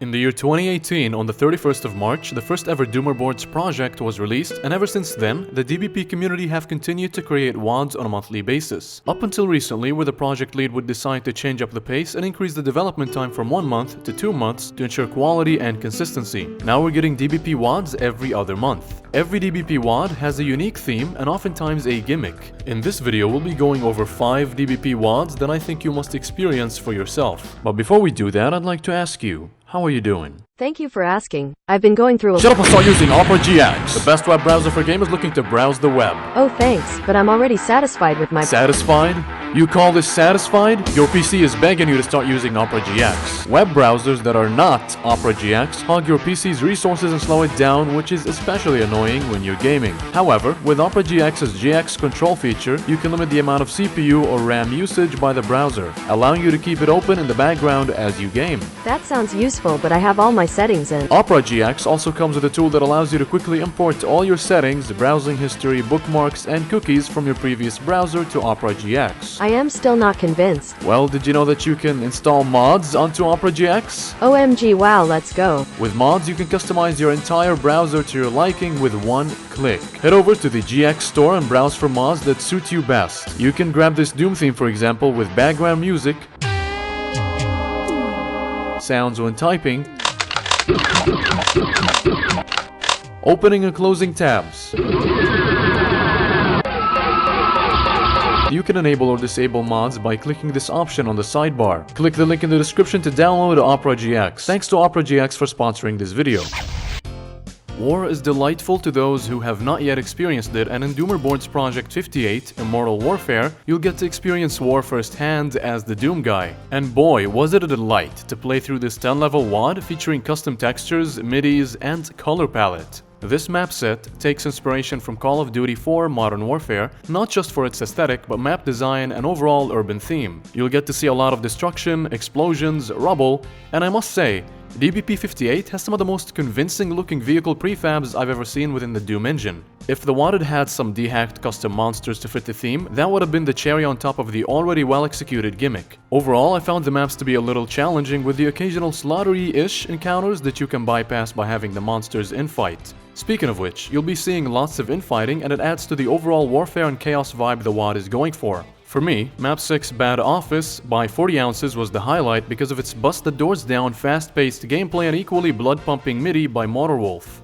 In the year 2018, on the 31st of March, the first ever Doomer Boards project was released, and ever since then, the DBP community have continued to create WADs on a monthly basis. Up until recently, where the project lead would decide to change up the pace and increase the development time from 1 month to 2 months to ensure quality and consistency. Now we're getting DBP WADs every other month. Every DBP WAD has a unique theme and oftentimes a gimmick. In this video, we'll be going over 5 DBP WADs that I think you must experience for yourself. But before we do that, I'd like to ask you, how are you doing? Thank you for asking. I've been going through a— Shut up and start using Opera GX, the best web browser for gamers looking to browse the web. Oh thanks, but I'm already satisfied with my— Satisfied? You call this satisfied? Your PC is begging you to start using Opera GX. Web browsers that are not Opera GX hog your PC's resources and slow it down, which is especially annoying when you're gaming. However, with Opera GX's GX control feature, you can limit the amount of CPU or RAM usage by the browser, allowing you to keep it open in the background as you game. That sounds useful, but I have all my settings in. Opera GX also comes with a tool that allows you to quickly import all your settings, browsing history, bookmarks, and cookies from your previous browser to Opera GX. I am still not convinced. Well, did you know that you can install mods onto Opera GX? OMG, wow, let's go. With mods, you can customize your entire browser to your liking with one click. Head over to the GX store and browse for mods that suit you best. You can grab this Doom theme, for example, with background music, sounds when typing, opening and closing tabs. You can enable or disable mods by clicking this option on the sidebar. Click the link in the description to download Opera GX. Thanks to Opera GX for sponsoring this video. War is delightful to those who have not yet experienced it, and in Doomer Boards Project 58, Immortal Warfare, you'll get to experience war firsthand as the Doom guy. And boy, was it a delight to play through this 10-level WAD featuring custom textures, MIDIs, and color palette. This map set takes inspiration from Call of Duty 4 Modern Warfare, not just for its aesthetic, but map design and overall urban theme. You'll get to see a lot of destruction, explosions, rubble, and I must say, DBP 58 has some of the most convincing looking vehicle prefabs I've ever seen within the Doom engine. If the WAD had some dehacked custom monsters to fit the theme, that would have been the cherry on top of the already well-executed gimmick. Overall, I found the maps to be a little challenging, with the occasional slaughtery-ish encounters that you can bypass by having the monsters infight. Speaking of which, you'll be seeing lots of infighting, and it adds to the overall warfare and chaos vibe the WAD is going for. For me, Map 6 Bad Office by 40 ounces was the highlight because of its bust the doors down, fast-paced gameplay and equally blood-pumping MIDI by Motorwolf.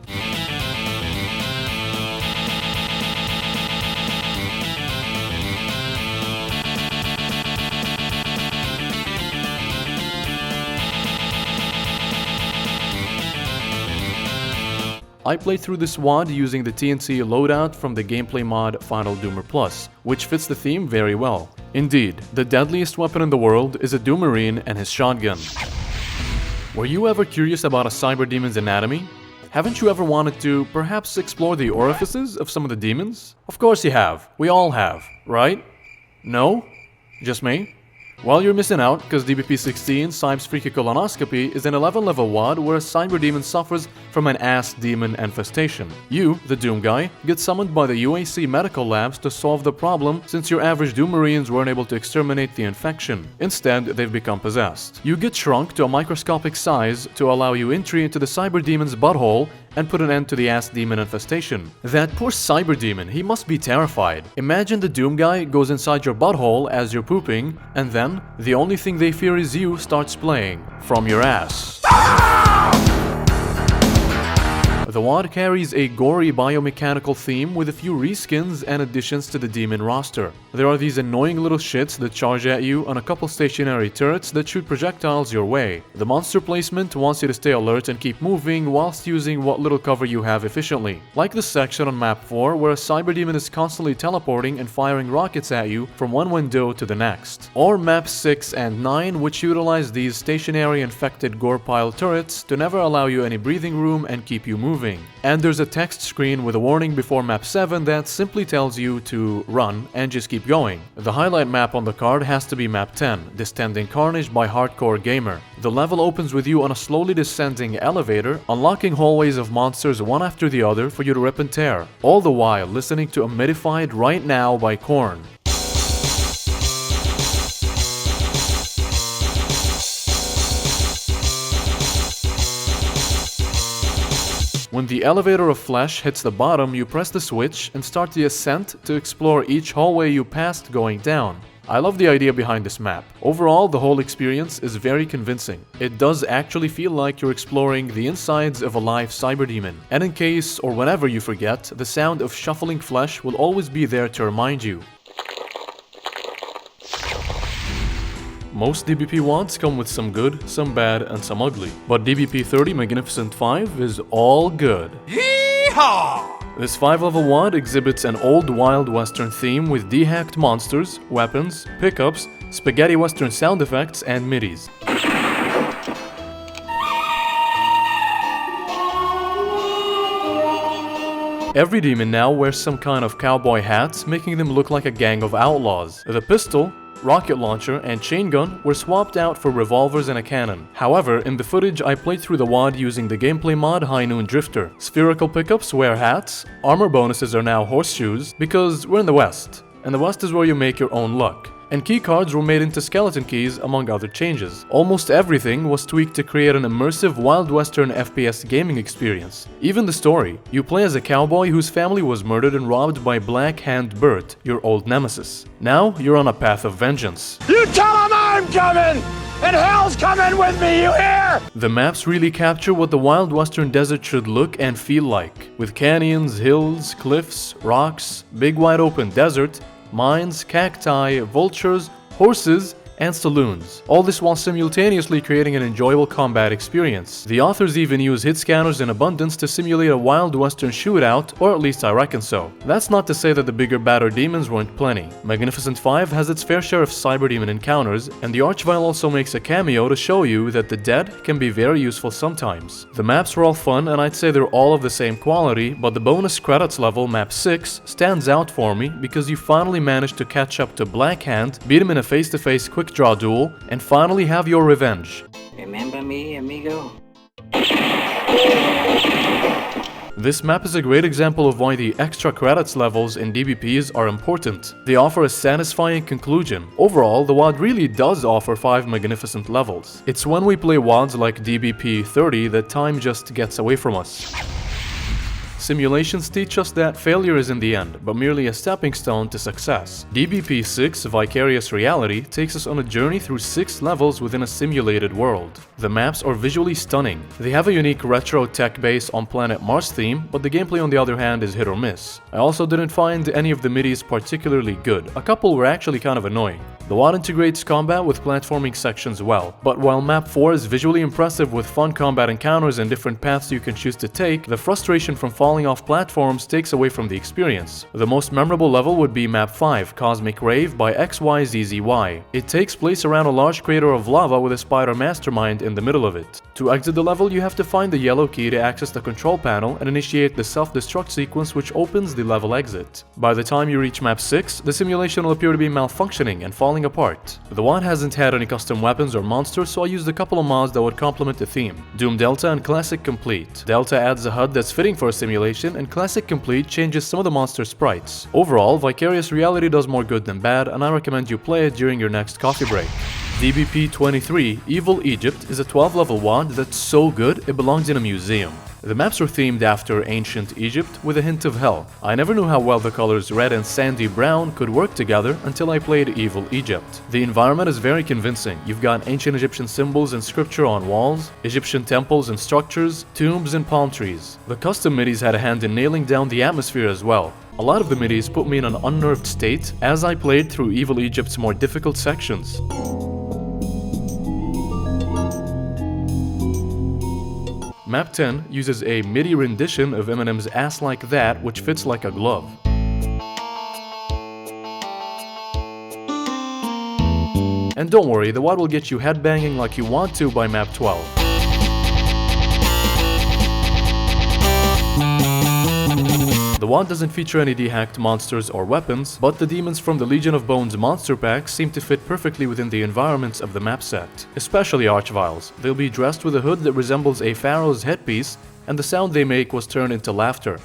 I played through this WAD using the TNC loadout from the gameplay mod Final Doomer Plus, which fits the theme very well. Indeed, the deadliest weapon in the world is a Doomarine and his shotgun. Were you ever curious about a cyber demon's anatomy? Haven't you ever wanted to perhaps explore the orifices of some of the demons? Of course you have. We all have, right? No? Just me? Well, you're missing out, because DBP 16 𝙒𝘼𝑗𝙗𝑆 Freaky Colonoscopy is an 11-level WAD where a cyber demon suffers from an ass demon infestation. You, the Doom guy, get summoned by the UAC medical labs to solve the problem, since your average Doomarines weren't able to exterminate the infection. Instead, they've become possessed. You get shrunk to a microscopic size to allow you entry into the cyber demon's butthole and put an end to the ass demon infestation. That poor cyber demon, he must be terrified. Imagine the Doom guy goes inside your butthole as you're pooping, and then the only thing they fear is you starts playing from your ass. The WAD carries a gory biomechanical theme with a few reskins and additions to the demon roster. There are these annoying little shits that charge at you on a couple stationary turrets that shoot projectiles your way. The monster placement wants you to stay alert and keep moving whilst using what little cover you have efficiently. Like the section on map 4 where a cyber demon is constantly teleporting and firing rockets at you from one window to the next. Or map 6 and 9, which utilize these stationary infected gore pile turrets to never allow you any breathing room and keep you moving. And there's a text screen with a warning before map 7 that simply tells you to run and just keep going. The highlight map on the card has to be map 10, Distending Carnage by Hardcore Gamer. The level opens with you on a slowly descending elevator, unlocking hallways of monsters one after the other for you to rip and tear, all the while listening to Humidified Right Now by Korn. When the elevator of flesh hits the bottom, you press the switch and start the ascent to explore each hallway you passed going down. I love the idea behind this map. Overall, the whole experience is very convincing. It does actually feel like you're exploring the insides of a live cyberdemon. And in case or whenever you forget, the sound of shuffling flesh will always be there to remind you. Most DBP WADs come with some good, some bad, and some ugly. But DBP 30 Magnificent 5 is all good. Hee-haw! This 5-level WAD exhibits an old Wild Western theme with dehacked monsters, weapons, pickups, spaghetti western sound effects, and MIDIs. Every demon now wears some kind of cowboy hats, making them look like a gang of outlaws. The pistol, rocket launcher, and chain gun were swapped out for revolvers and a cannon. However, in the footage I played through the WAD using the gameplay mod High Noon Drifter. Spherical pickups wear hats, armor bonuses are now horseshoes, because we're in the West, and the West is where you make your own luck. And key cards were made into skeleton keys, among other changes. Almost everything was tweaked to create an immersive Wild Western FPS gaming experience. Even the story. You play as a cowboy whose family was murdered and robbed by Black Hand 𝙁𝙁, your old nemesis. Now, you're on a path of vengeance. You tell him I'm coming! And hell's coming with me, you hear? The maps really capture what the Wild Western desert should look and feel like. With canyons, hills, cliffs, rocks, big wide open desert, mines, cacti, vultures, horses, and saloons. All this while simultaneously creating an enjoyable combat experience. The authors even use hit scanners in abundance to simulate a Wild Western shootout, or at least I reckon so. That's not to say that the bigger, badder demons weren't plenty. Magnificent 5 has its fair share of cyberdemon encounters, and the 𝙈𝙾𝙿 also makes a cameo to show you that the dead can be very useful sometimes. The maps were all fun, and I'd say they're all of the same quality, but the bonus credits level, map 6, stands out for me because you finally managed to catch up to Black Hand, beat him in a face-to-face quick draw duel, and finally have your revenge. Remember me, amigo? This map is a great example of why the extra credits levels in DBPs are important. They offer a satisfying conclusion. Overall, the WAD really does offer 5 magnificent levels. It's when we play WADs like DBP 30 that time just gets away from us. Simulations teach us that failure is in the end, but merely a stepping stone to success. DBP 6 Vicarious Reality takes us on a journey through 6 levels within a simulated world. The maps are visually stunning. They have a unique retro tech base on planet Mars theme, but the gameplay on the other hand is hit or miss. I also didn't find any of the MIDIs particularly good. A couple were actually kind of annoying. The WAD integrates combat with platforming sections well, but while map 4 is visually impressive with fun combat encounters and different paths you can choose to take, the frustration from falling off platforms takes away from the experience. The most memorable level would be map 5, Cosmic Rave by 𝙒𝘼𝙒𝙗𝙗. It takes place around a large crater of lava with a spider mastermind in the middle of it. To exit the level, you have to find the yellow key to access the control panel and initiate the self-destruct sequence which opens the level exit. By the time you reach map 6, the simulation will appear to be malfunctioning and falling apart. The WAD hasn't had any custom weapons or monsters, so I used a couple of mods that would complement the theme. Doom Delta and Classic Complete. Delta adds a HUD that's fitting for a simulation, and Classic Complete changes some of the monster sprites. Overall, Vicarious Reality does more good than bad, and I recommend you play it during your next coffee break. DBP 23 Evil Egypt is a 12-level WAD that's so good it belongs in a museum. The maps are themed after ancient Egypt with a hint of hell. I never knew how well the colors red and sandy brown could work together until I played Evil Egypt. The environment is very convincing. You've got ancient Egyptian symbols and scripture on walls, Egyptian temples and structures, tombs and palm trees. The custom MIDIs had a hand in nailing down the atmosphere as well. A lot of the MIDIs put me in an unnerved state as I played through Evil Egypt's more difficult sections. Map 10 uses a MIDI rendition of Eminem's Ass Like That, which fits like a glove. And don't worry, the WAD will get you headbanging like you want to by map 12. The WAD doesn't feature any dehacked monsters or weapons, but the demons from the Legion of Bones monster pack seem to fit perfectly within the environments of the map set, especially 𝙈𝙾𝙿. They'll be dressed with a hood that resembles a pharaoh's headpiece, and the sound they make was turned into laughter.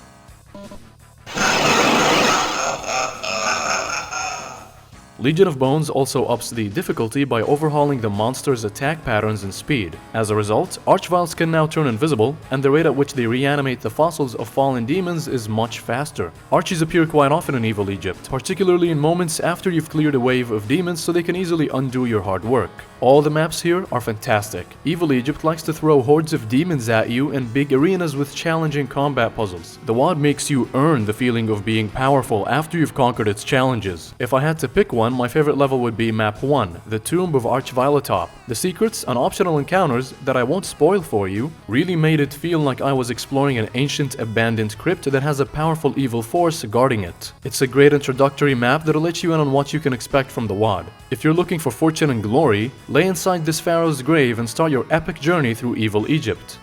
Legion of Bones also ups the difficulty by overhauling the monster's attack patterns and speed. As a result, Archviles can now turn invisible, and the rate at which they reanimate the fossils of fallen demons is much faster. Archies appear quite often in Evil Egypt, particularly in moments after you've cleared a wave of demons so they can easily undo your hard work. All the maps here are fantastic. Evil Egypt likes to throw hordes of demons at you in big arenas with challenging combat puzzles. The WoD makes you earn the feeling of being powerful after you've conquered its challenges. If I had to pick one, my favorite level would be Map 1, the Tomb of Archvilotep. The secrets and optional encounters that I won't spoil for you really made it feel like I was exploring an ancient abandoned crypt that has a powerful evil force guarding it. It's a great introductory map that'll let you in on what you can expect from the WoD. If you're looking for fortune and glory, lay inside this pharaoh's grave and start your epic journey through Evil Egypt.